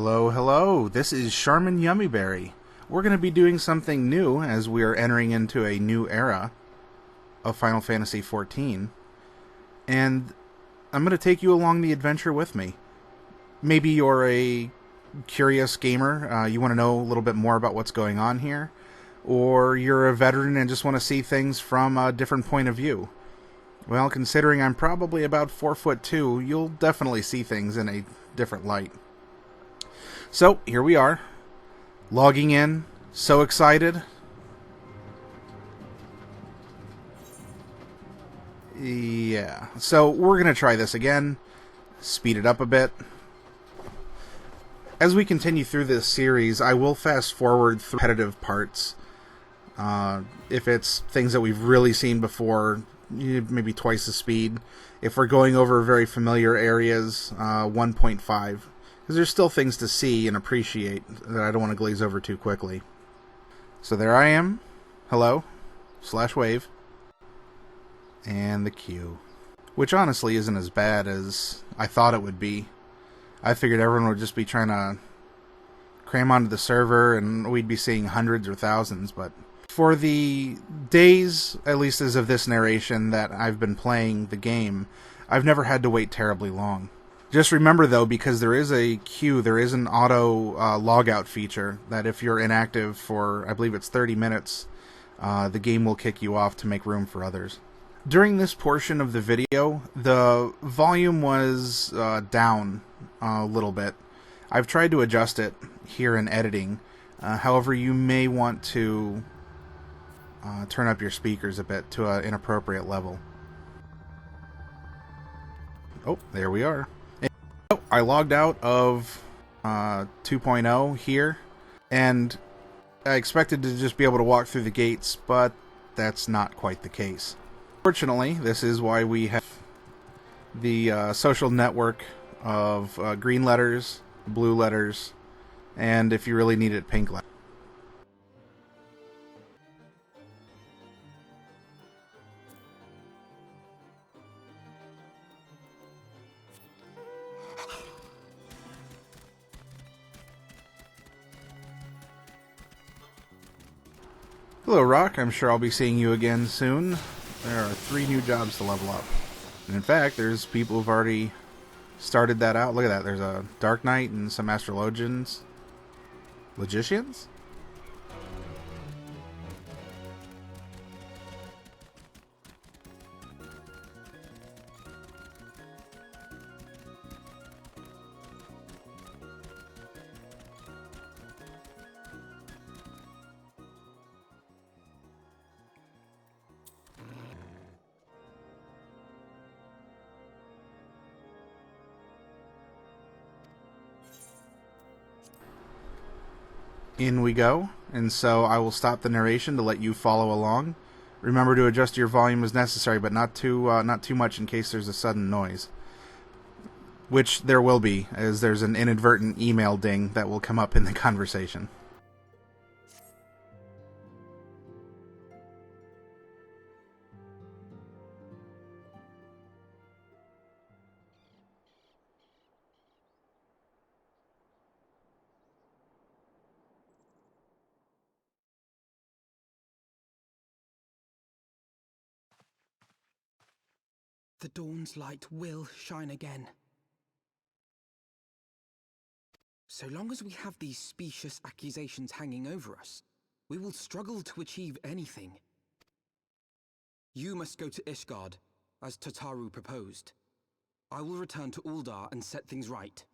Hello, hello. This is Charmin Yummyberry. We're going to be doing something new as we are entering into a new era of Final Fantasy XIV. And I'm going to take you along the adventure with me. Maybe you're a curious gamer, you want to know a little bit more about what's going on here, or you're a veteran and just want to see things from a different point of view. Well, considering I'm probably about 4'2", you'll definitely see things in a different light. So, here we are, logging in, so excited. Yeah, so we're going to try this again, speed it up a bit. As we continue through this series, I will fast forward through repetitive parts. If it's things that we've really seen before, maybe twice the speed. If we're going over very familiar areas, 1.5. Because there's still things to see and appreciate that I don't want to glaze over too quickly. So there I am. Hello. /wave. And the queue. Which honestly isn't as bad as I thought it would be. I figured everyone would just be trying to cram onto the server and we'd be seeing hundreds or thousands, but for the days, at least as of this narration, that I've been playing the game, I've never had to wait terribly long. Just remember, though, because there is a queue, there is an auto logout feature that if you're inactive for, I believe it's 30 minutes, the game will kick you off to make room for others. During this portion of the video, the volume was down a little bit. I've tried to adjust it here in editing. However, you may want to turn up your speakers a bit to an inappropriate level. Oh, there we are. I logged out of 2.0 here, and I expected to just be able to walk through the gates, but that's not quite the case. Fortunately, this is why we have the social network of green letters, blue letters, and if you really need it, pink letters. Hello, Rock. I'm sure I'll be seeing you again soon. There are 3 new jobs to level up. And in fact, there's people who've already started that out. Look at that. There's a Dark Knight and some astrologians. Logicians? In we go, and so I will stop the narration to let you follow along. Remember to adjust your volume as necessary, but not too much in case there's a sudden noise. Which there will be, as there's an inadvertent email ding that will come up in the conversation. The dawn's light will shine again. So long as we have these specious accusations hanging over us, we will struggle to achieve anything. You must go to Ishgard, as Tataru proposed. I will return to Uldar and set things right.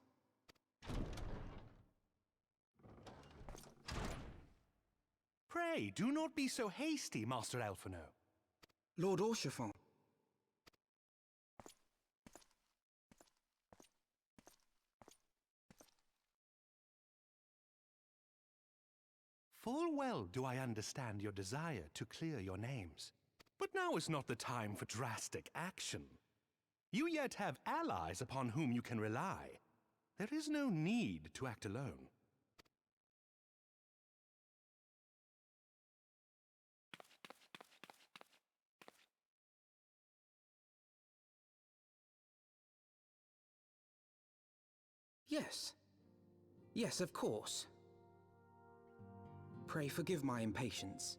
Pray, do not be so hasty, Master Elfino. Lord Orchefort. Full well do I understand your desire to clear your names. But now is not the time for drastic action. You yet have allies upon whom you can rely. There is no need to act alone. Yes. Yes, of course. Pray forgive my impatience.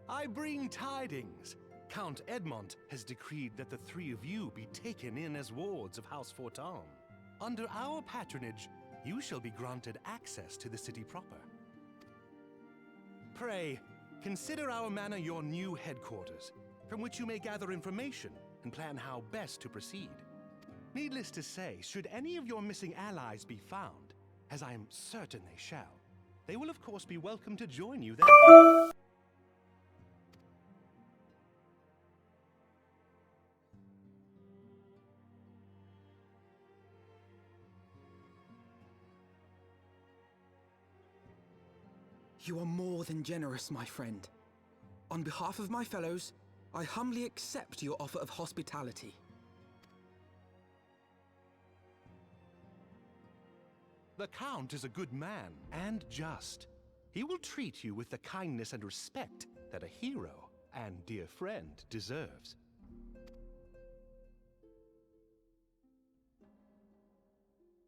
I bring tidings. Count Edmont has decreed that the three of you be taken in as wards of House Fortan. Under our patronage, you shall be granted access to the city proper. Pray, consider our manor your new headquarters, from which you may gather information and plan how best to proceed. Needless to say, should any of your missing allies be found, as I am certain they shall, they will of course be welcome to join you there. You are more than generous, my friend. On behalf of my fellows, I humbly accept your offer of hospitality. The Count is a good man and just. He will treat you with the kindness and respect that a hero and dear friend deserves.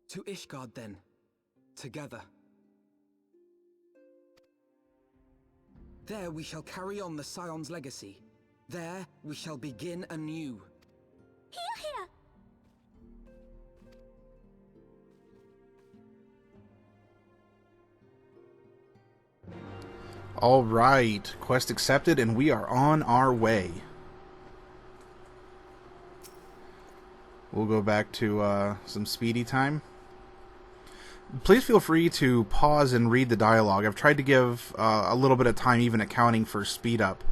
To Ishgard, then. Together. There we shall carry on the Scion's legacy. There we shall begin anew. Here, here! All right, quest accepted, and we are on our way. We'll go back to some speedy time. Please feel free to pause and read the dialogue. I've tried to give a little bit of time even accounting for speed up.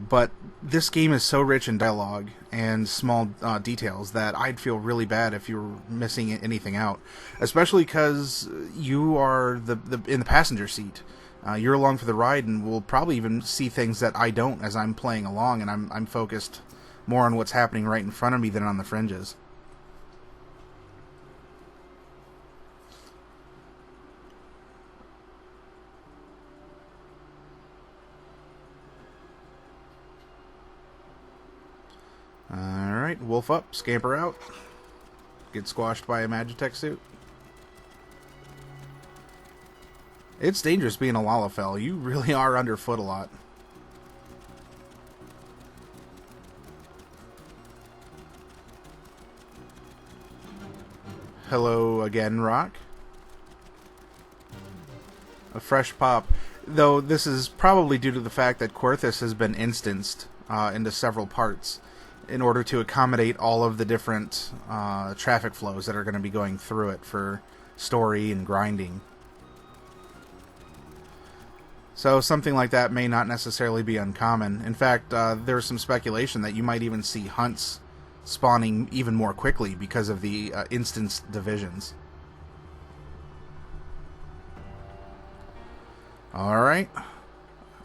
But this game is so rich in dialogue and small details that I'd feel really bad if you were missing anything out. Especially because you are in the passenger seat. You're along for the ride and will probably even see things that I don't as I'm playing along, and I'm focused more on what's happening right in front of me than on the fringes. Alright, wolf up, scamper out. Get squashed by a Magitech suit. It's dangerous being a Lalafell. You really are underfoot a lot. Hello again, Rock. A fresh pop. Though this is probably due to the fact that Quarthus has been instanced into several parts in order to accommodate all of the different traffic flows that are going to be going through it for story and grinding. So something like that may not necessarily be uncommon. In fact, there's some speculation that you might even see hunts spawning even more quickly because of the instanced divisions. Alright.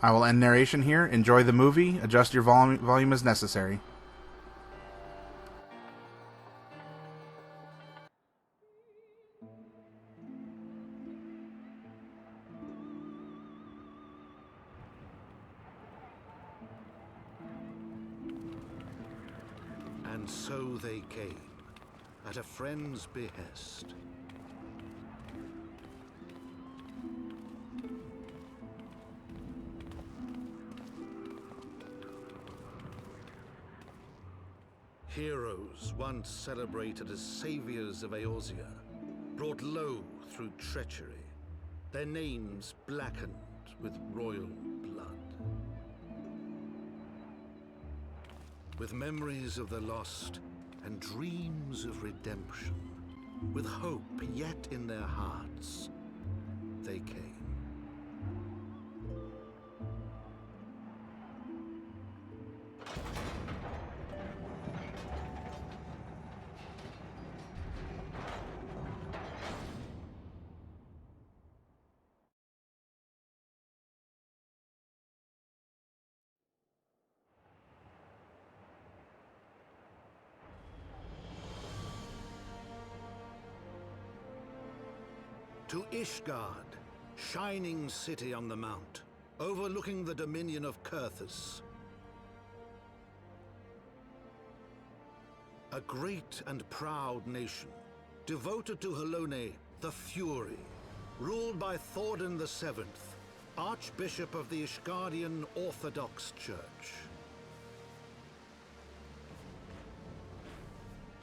I will end narration here. Enjoy the movie. Adjust your volume as necessary. And so they came, at a friend's behest. Heroes once celebrated as saviors of Eorzea, brought low through treachery, their names blackened with royal blood. With memories of the lost and dreams of redemption, with hope yet in their hearts, they came. To Ishgard, shining city on the mount, overlooking the dominion of Kurthus. A great and proud nation, devoted to Halone, the Fury, ruled by Thordan VII, Archbishop of the Ishgardian Orthodox Church.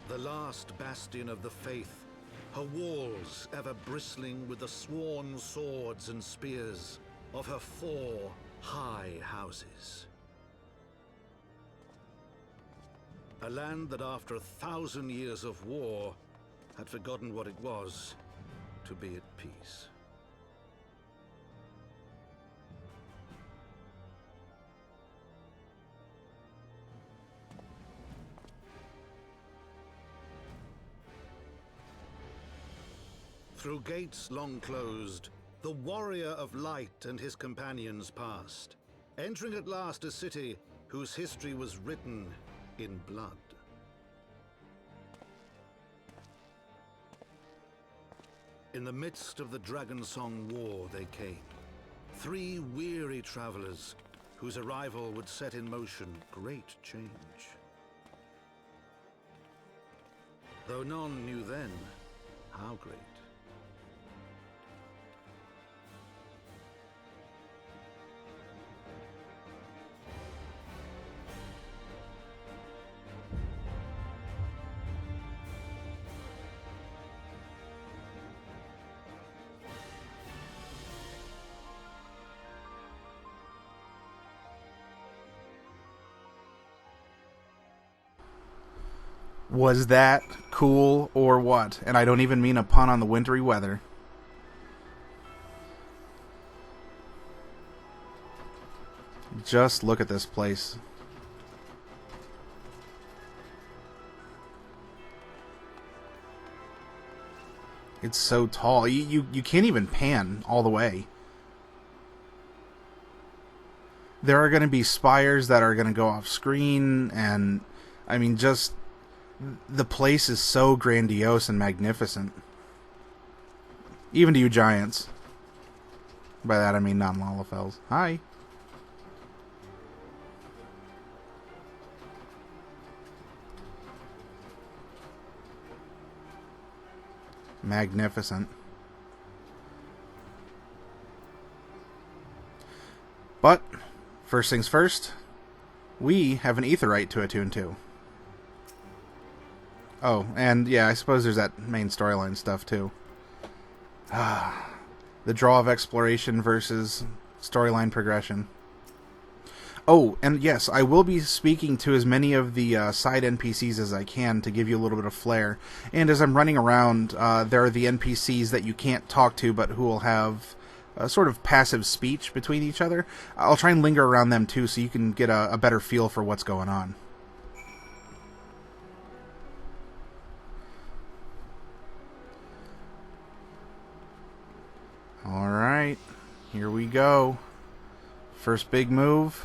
The last bastion of the faith, her walls ever bristling with the sworn swords and spears of her 4 high houses. A land that after 1,000 years of war had forgotten what it was to be at peace. Through gates long closed, the warrior of light and his companions passed, entering at last a city whose history was written in blood. In the midst of the Dragonsong War they came, 3 weary travelers whose arrival would set in motion great change. Though none knew then how great. Was that cool or what? And I don't even mean a pun on the wintry weather. Just look at this place. It's so tall. You can't even pan all the way. There are going to be spires that are going to go off screen, and I mean, just the place is so grandiose and magnificent. Even to you giants. By that I mean non-Lalafels. Hi. Magnificent. But, first things first, we have an aetheryte to attune to. Oh, and yeah, I suppose there's that main storyline stuff too. The draw of exploration versus storyline progression. Oh, and yes, I will be speaking to as many of the side NPCs as I can to give you a little bit of flair. And as I'm running around, there are the NPCs that you can't talk to, but who will have a sort of passive speech between each other. I'll try and linger around them too, so you can get a better feel for what's going on. Alright, here we go. First big move.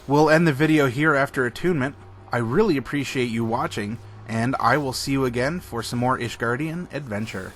We'll end the video here after attunement. I really appreciate you watching, and I will see you again for some more Ishgardian adventure.